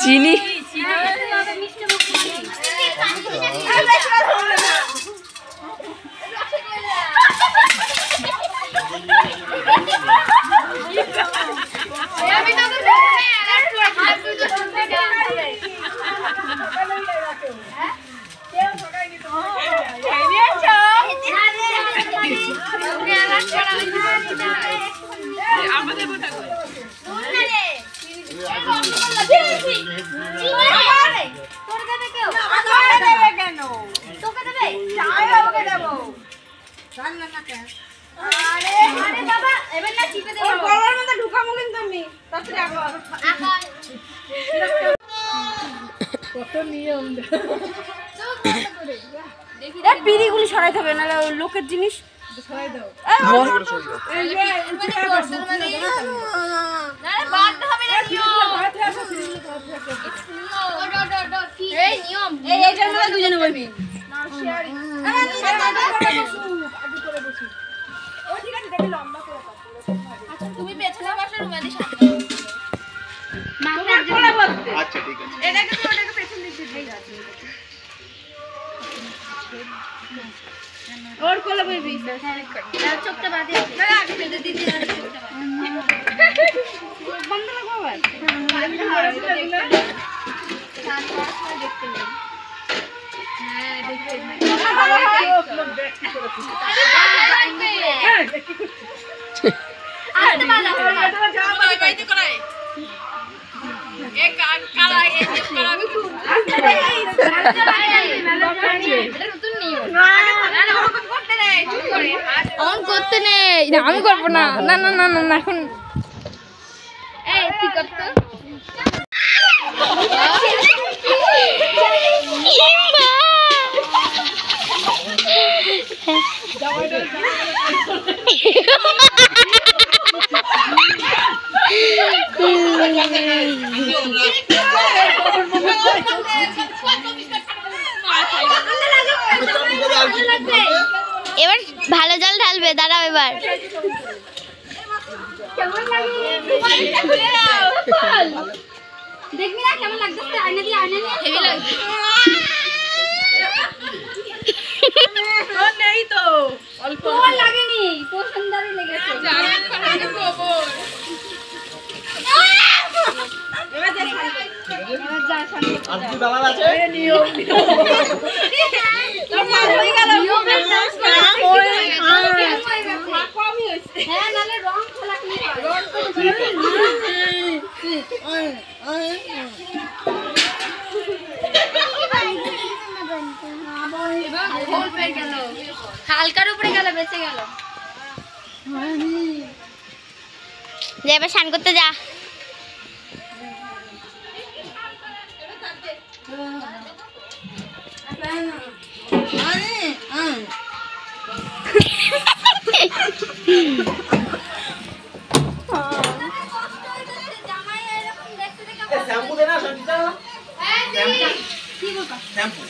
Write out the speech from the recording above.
চিনি পিড়িগুলি সরাইতে হবে না লোকের জিনিস তুমি পেছনে বসো রুমালি সামনে আচ্ছা ঠিক আছে এটাকে তো ওটাকে পেছন দিতে ঠিক আছে और कोला बेबी चोकटा बादे ना आगे दे दीदी चोकटा बंद लगाओ यार देखते हैं हां देखते हैं आस्ते वाला तुम्हारे भाई तो कराए एक काला एक काला भी आस्ते অন করতে নেই আমি করবো না না না না না এখন এই তুই করতে এবার ভালো জল ঢালবে দাঁড়াও এবার কেমন লাগে দেখবি না কেমন লাগছে আয়না দিয়ে হেভি লাগছে তো নেই তো অল্প লাগেনি তো সুন্দরই লেগেছে জানেন খারাপ খবর এবার যা আজকে দালাল আছে নিয়ম হয়ে গেল কমই হইছে হ্যাঁ নালে রং খোলা কি রং তো গোল পেয়ে গেল হালকার উপরে গেল বেঁচে গেল যে এবার স্নান করতে যা শ্যাম্পু দেনা সঞ্চিতা শ্যাম্পু